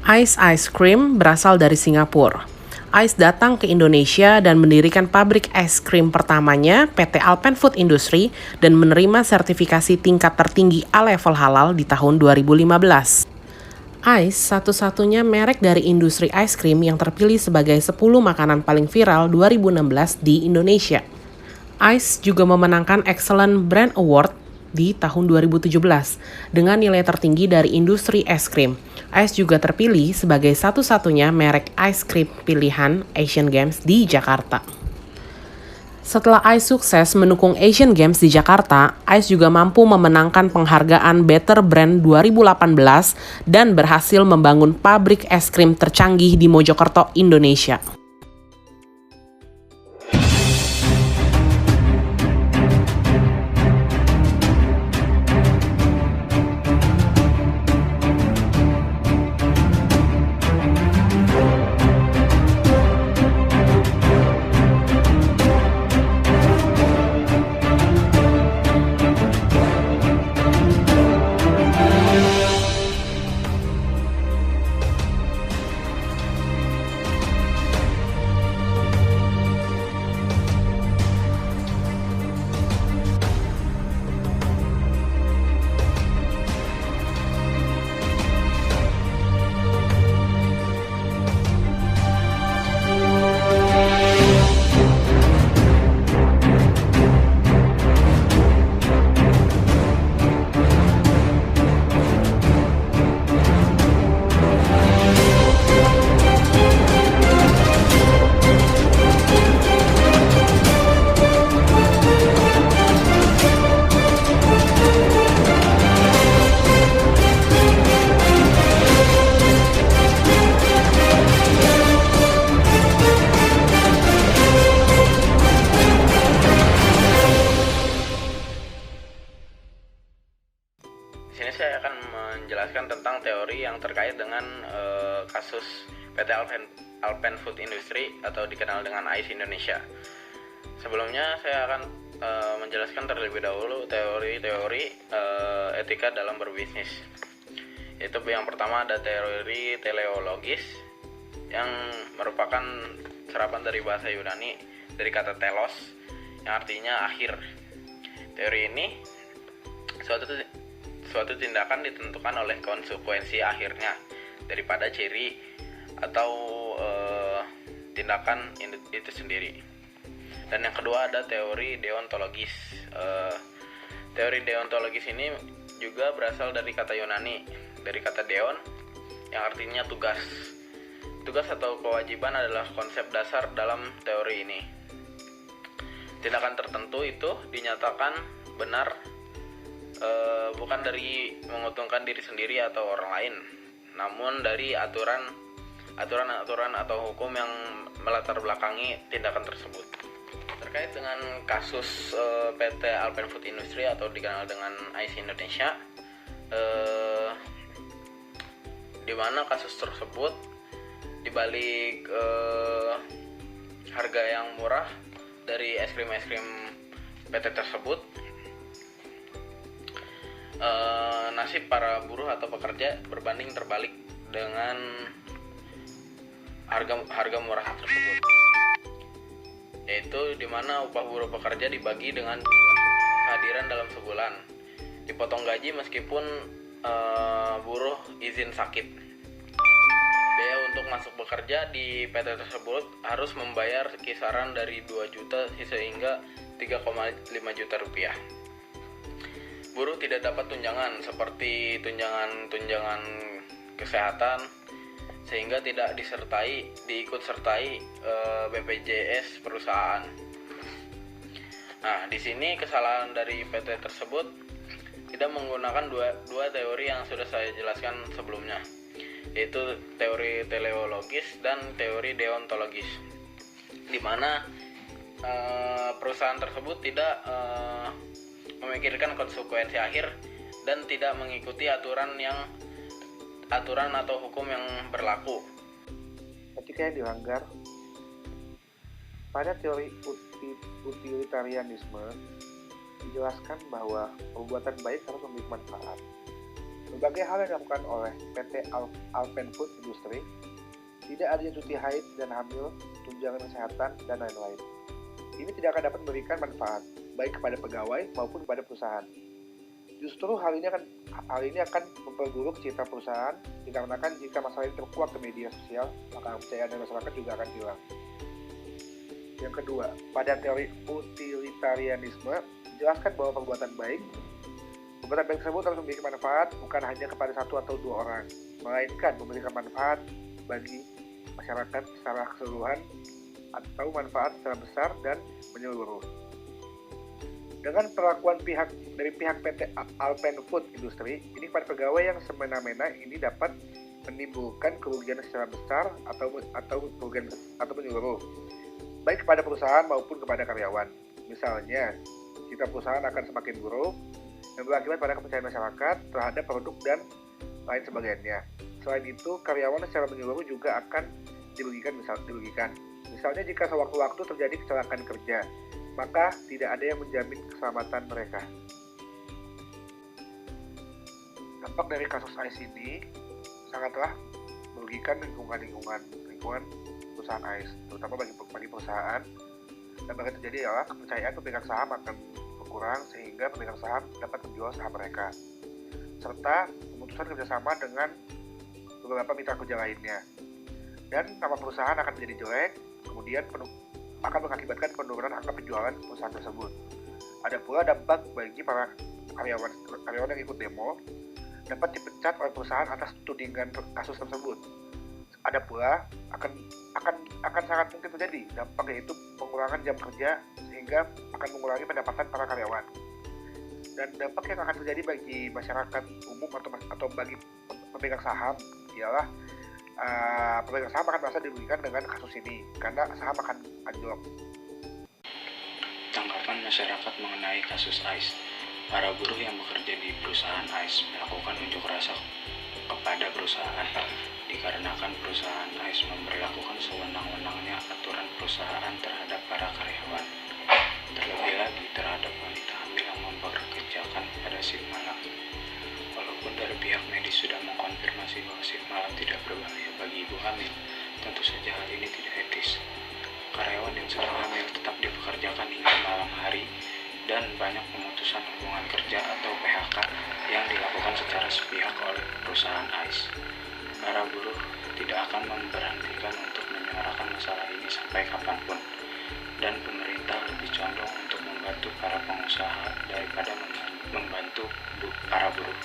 Ice Ice Cream berasal dari Singapura. Ice datang ke Indonesia dan mendirikan pabrik es krim pertamanya, PT Alpen Food Industry, dan menerima sertifikasi tingkat tertinggi A-level halal di tahun 2015. Ice satu-satunya merek dari industri es krim yang terpilih sebagai 10 makanan paling viral 2016 di Indonesia. Ice juga memenangkan Excellent Brand Award di tahun 2017 dengan nilai tertinggi dari industri es krim. Ice juga terpilih sebagai satu-satunya merek es krim pilihan Asian Games di Jakarta. Setelah Ice sukses mendukung Asian Games di Jakarta, Ice juga mampu memenangkan penghargaan Better Brand 2018 dan berhasil membangun pabrik es krim tercanggih di Mojokerto, Indonesia. Di sini saya akan menjelaskan tentang teori yang terkait dengan kasus PT Alpen Food Industry atau dikenal dengan ICE Indonesia. Sebelumnya saya akan menjelaskan terlebih dahulu teori-teori etika dalam berbisnis. Yaitu yang pertama ada teori teleologis yang merupakan serapan dari bahasa Yunani dari kata telos yang artinya akhir. Teori ini suatu tindakan ditentukan oleh konsekuensi akhirnya daripada ciri atau tindakan itu sendiri. Dan yang kedua ada teori deontologis. Teori deontologis ini juga berasal dari kata Yunani, dari kata deon yang artinya tugas. Tugas atau kewajiban adalah konsep dasar dalam teori ini. Tindakan tertentu itu dinyatakan benar bukan dari menguntungkan diri sendiri atau orang lain, namun dari aturan atau hukum yang melatar belakangi tindakan tersebut. Terkait dengan kasus PT Alpen Food Industry atau dikenal dengan ICE Indonesia, di mana kasus tersebut dibalik harga yang murah dari es krim PT tersebut, nasib para buruh atau pekerja berbanding terbalik dengan harga murah tersebut, yaitu di mana upah buruh pekerja dibagi dengan kehadiran dalam sebulan, dipotong gaji meskipun buruh izin sakit. Biaya untuk masuk bekerja di PT tersebut harus membayar kisaran dari 2 juta hingga 3,5 juta rupiah. Buruh tidak dapat tunjangan seperti tunjangan kesehatan, sehingga tidak diikut sertai BPJS perusahaan. Nah, di sini kesalahan dari PT tersebut tidak menggunakan dua teori yang sudah saya jelaskan sebelumnya, yaitu teori teleologis dan teori deontologis, di mana perusahaan tersebut tidak memikirkan konsekuensi akhir dan tidak mengikuti aturan atau hukum yang berlaku. Ketika yang dilanggar, pada teori utilitarianisme dijelaskan bahwa perbuatan baik harus memiliki manfaat. Berbagai hal yang dilakukan oleh PT Alpen Food Industry, tidak adanya cuti haid dan hamil, tunjangan kesehatan, dan lain-lain. Ini tidak akan dapat memberikan manfaat, baik kepada pegawai maupun kepada perusahaan. Justru hal ini akan memperburuk citra perusahaan, dikarenakan jika masalah ini terkuak ke media sosial, maka kepercayaan dari masyarakat juga akan hilang. Yang kedua, pada teori utilitarianisme, dijelaskan bahwa perbuatan baik tersebut harus memberikan manfaat bukan hanya kepada satu atau dua orang, melainkan memberikan manfaat bagi masyarakat secara keseluruhan atau manfaat secara besar dan menyeluruh. Dengan perlakuan dari pihak PT Alpen Food Industry, ini kepada pegawai yang semena-mena ini dapat menimbulkan kerugian secara besar atau kerugian atau menyeluruh, baik kepada perusahaan maupun kepada karyawan. Misalnya, citra perusahaan akan semakin buruk yang berakibat pada kepercayaan masyarakat terhadap produk dan lain sebagainya. Selain itu, karyawan secara menyeluruh juga akan dirugikan. Misalnya jika sewaktu-waktu terjadi kecelakaan kerja, maka tidak ada yang menjamin keselamatan mereka. Dampak dari kasus AIS ini sangatlah merugikan lingkungan perusahaan AIS, terutama bagi perusahaan. Dan yang terjadi adalah kepercayaan pemegang saham akan berkurang sehingga pemegang saham dapat menjual saham mereka, serta pemutusan kerjasama dengan beberapa mitra kerja lainnya. Dan nama perusahaan akan menjadi jelek, kemudian akan mengakibatkan penurunan angka penjualan perusahaan tersebut. Ada pula dampak bagi para karyawan yang ikut demo dapat dipecat oleh perusahaan atas tudingan kasus tersebut. Ada pula akan sangat mungkin terjadi dampak, yaitu pengurangan jam kerja sehingga akan mengurangi pendapatan para karyawan. Dan dampak yang akan terjadi bagi masyarakat umum atau bagi pemegang saham ialah pemegang saham akan merasa dirugikan dengan kasus ini karena saham akan anjlok. Tanggapan masyarakat mengenai kasus AIS. Para buruh yang bekerja di perusahaan AIS melakukan unjuk rasa kepada perusahaan dikarenakan perusahaan AIS memberlakukan sewenang-wenangnya aturan perusahaan terhadap para karyawan, terlebih lagi terhadap wanita hamil yang mempekerjakan pada shift malam. Walaupun dari pihak medis sudah mengkonfirmasi bahwa shift malam tidak berbahaya bagi ibu hamil, tentu saja hal ini tidak etis. Karyawan yang sedang hamil tetap dipekerjakan hingga malam hari, dan banyak pemutusan hubungan kerja atau PHK yang dilakukan secara sepihak oleh perusahaan AIS. Para buruh tidak akan memberhentikan untuk menyuarakan masalah ini sampai kapanpun, dan pemerintah lebih condong untuk membantu para pengusaha daripada membantu para buruh.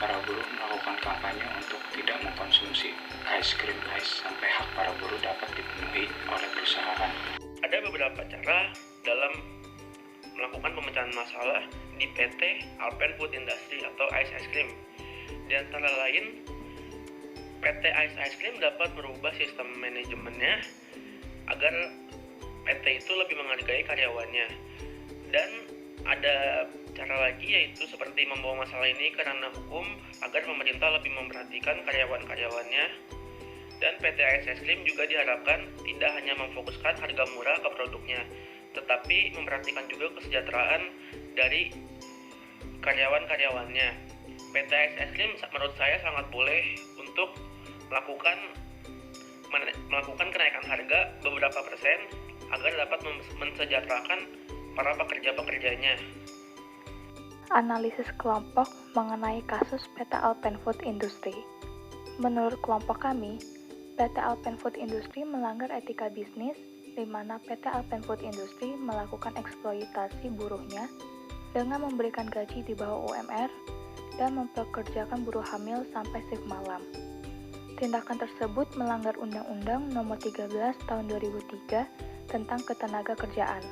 Para buruh melakukan kampanye untuk tidak mengkonsumsi es krim AIS sampai hak para buruh dapat dipenuhi oleh perusahaan. Ada beberapa cara dalam melakukan pemecahan masalah di PT Alpen Food Industry atau AIS Ice Cream. Di antara lain, PT AIS Ice Cream dapat merubah sistem manajemennya agar PT itu lebih menghargai karyawannya. Dan ada cara lagi, yaitu seperti membawa masalah ini ke ranah hukum agar pemerintah lebih memperhatikan karyawan-karyawannya. Dan PT AIS Ice Cream juga diharapkan tidak hanya memfokuskan harga murah ke produknya, tetapi memperhatikan juga kesejahteraan dari karyawan-karyawannya. PT AIS Ice Cream menurut saya sangat boleh untuk melakukan kenaikan harga beberapa persen agar dapat mensejahterakan para pekerja-pekerjanya. Analisis kelompok mengenai kasus PT Alpen Food Industry. Menurut kelompok kami, PT Alpen Food Industry melanggar etika bisnis, di mana PT Alpen Food Industry melakukan eksploitasi buruhnya dengan memberikan gaji di bawah UMR dan mempekerjakan buruh hamil sampai shift malam. Tindakan tersebut melanggar Undang-Undang Nomor 13 Tahun 2003 tentang Ketenagakerjaan.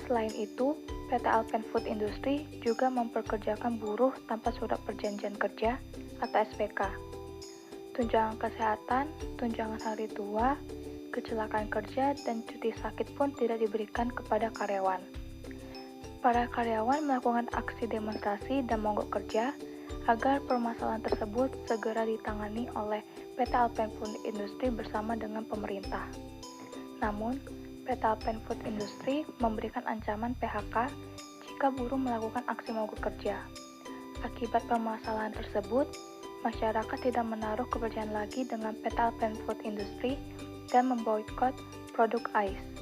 Selain itu, PT Alpen Food Industry juga mempekerjakan buruh tanpa surat perjanjian kerja atau SPK. Tunjangan kesehatan, tunjangan hari tua, kecelakaan kerja, dan cuti sakit pun tidak diberikan kepada karyawan. Para karyawan melakukan aksi demonstrasi dan mogok kerja agar permasalahan tersebut segera ditangani oleh PT Alpen Food Industry bersama dengan pemerintah. Namun, PT Alpen Food Industry memberikan ancaman PHK jika buruh melakukan aksi mogok kerja. Akibat permasalahan tersebut, masyarakat tidak menaruh kepercayaan lagi dengan PT Alpen Food Industry dan memboikot produk AIS.